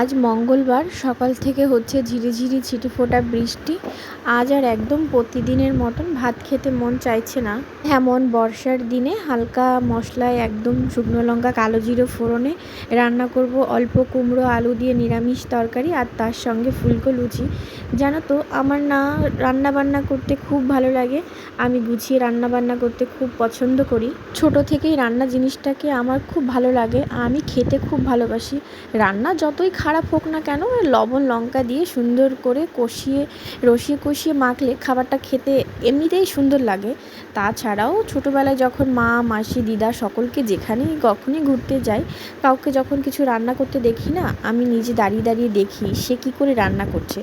আজ মঙ্গলবার সকাল থেকে হচ্ছে ঝিরিঝিরি ছিটেফোঁটা বৃষ্টি। আজ আর একদম প্রতিদিনের মতন ভাত খেতে মন চাইছে না। এমন বর্ষার দিনে হালকা মশলায় একদম শুকনো লঙ্কা কালো জিরে ফোড়নে রান্না করব অল্প কুমড়ো আলু দিয়ে নিরামিষ তরকারি, আর তার সঙ্গে ফুলকো লুচি। জানো তো আমার না রান্না বান্না করতে খুব ভালো লাগে। আমি গুছিয়ে রান্না বান্না করতে খুব পছন্দ করি। ছোট থেকেই রান্না জিনিসটাকে আমার খুব ভালো লাগে, আমি খেতে খুব ভালোবাসি। রান্না যতই খারাপ হোক না কেন, লবণ লঙ্কা দিয়ে সুন্দর করে কষিয়ে মাখলে খাবারটা খেতে এমনিতেই সুন্দর লাগে। তাছাড়াও ছোটোবেলায় যখন মা মাসি দিদা সকলকে যেখানেই কখনই ঘুরতে যাই, কাউকে যখন কিছু রান্না করতে দেখি না, আমি নিজে দাঁড়িয়ে দাঁড়িয়ে দেখি সে কী করে রান্না করছে।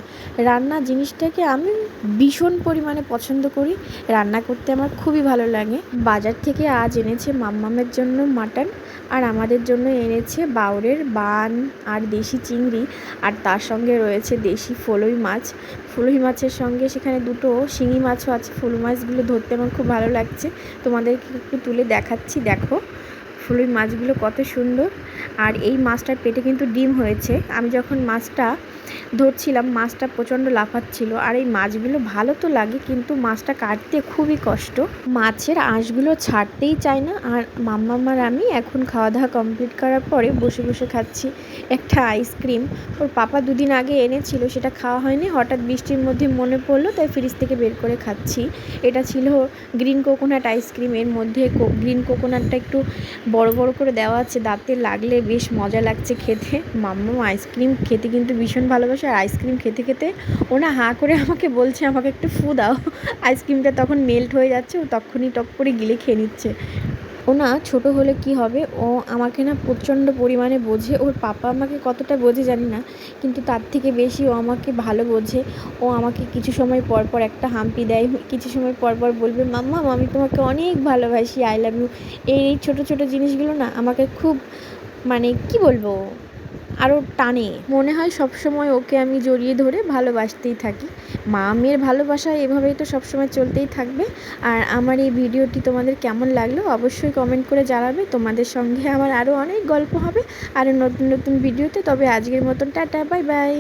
রান্না জিনিসটাকে আমি ভীষণ পরিমাণে পছন্দ করি, রান্না করতে আমার খুবই ভালো লাগে। বাজার থেকে আজ এনেছে মাম্মামের জন্য মাটন, আর আমাদের জন্য এনেছে বাউরের বান আর দেশি চিংড়ি, আর তার সঙ্গে রয়েছে দেশি ফলুই মাছ। ফলুই মাছের সঙ্গে সেখানে দুটো শিঙি মাছও আছে। ফলুই মাছগুলো ধরতে আমার খুব ভালো লাগছে, তোমাদেরকে একটু তুলে দেখাচ্ছি। দেখো ফলুই মাছগুলো কত সুন্দর, আর এই মাছটার পেটে কিন্তু ডিম হয়েছে। আমি যখন মাছটা ধরছিলাম মাছটা প্রচণ্ড লাফাচ্ছিল, আর এই মাছগুলো ভালো তো লাগে কিন্তু মাছটা কাটতে খুবই কষ্ট, মাছের আঁশগুলো ছাড়তেই চায় না। আর মাম্মাম আর আমি এখন খাওয়া দাওয়া কমপ্লিট করার পরে বসে বসে খাচ্ছি একটা আইসক্রিম। ওর পাপা দুদিন আগে এনেছিল, সেটা খাওয়া হয়নি, হঠাৎ বৃষ্টির মধ্যে মনে পড়লো তাই ফ্রিজ থেকে বের করে খাচ্ছি। এটা ছিল গ্রিন কোকোনাট আইসক্রিম, এর মধ্যে গ্রিন কোকোনাটটা একটু বড় বড় করে দেওয়া আছে, দাঁতে লাগলে বেশ মজা লাগছে খেতে। মাম্মাম আইসক্রিম খেতে কিন্তু ভীষণ ভালোবাসে, আর আইসক্রিম খেতে খেতে ওনা হাঁ করে আমাকে বলছে আমাকে একটু ফু দাও। আইসক্রিমটা তখন মেল্ট হয়ে যাচ্ছে, ও তখনই টপ করে গিলে খেয়ে নিচ্ছে। ও না ছোটো হলে কি হবে, ও আমাকে না প্রচণ্ড পরিমাণে বোঝে। ওর পাপা আমাকে কতটা বোঝে জানি না, কিন্তু তার থেকে বেশি ও আমাকে ভালো বোঝে। ও আমাকে কিছু সময় পর পর একটা হাম্পি দেয়, কিছু সময় পর পর বলবে মাম্মাম আমি তোমাকে অনেক ভালোবাসি, আই লাভ ইউ। এই ছোটো ছোটো জিনিসগুলো না আমাকে খুব, মানে কি বলবো, আরও টানে। মনে হয় সবসময় ওকে আমি জড়িয়ে ধরে ভালোবাসতেই থাকি। মা মেয়ের ভালোবাসা এভাবেই তো সবসময় চলতেই থাকবে। আর আমার এই ভিডিওটি তোমাদের কেমন লাগলো অবশ্যই কমেন্ট করে জানাবে। তোমাদের সঙ্গে আমার আরও অনেক গল্প হবে আরও নতুন নতুন ভিডিওতে। তবে আজকের মতন টাটা, বাই বাই।